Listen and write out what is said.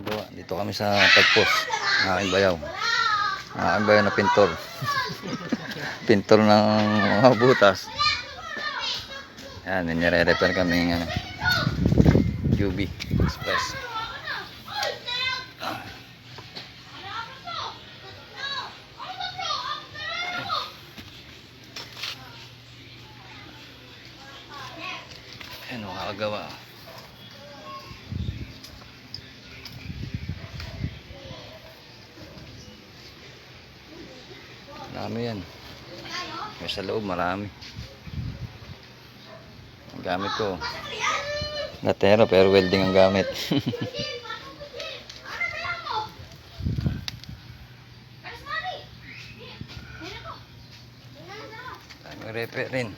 Magawa. Dito kami sa tagpos ng aking bayaw. Ang aking bayaw na pintor. Pintor ng mga butas. Yan, nire-repair kami ng UV Express. Ayan, makakagawa. Marami yan. May sa loob, marami. Ang gamit ko latero, pero welding ang gamit. May repair rin.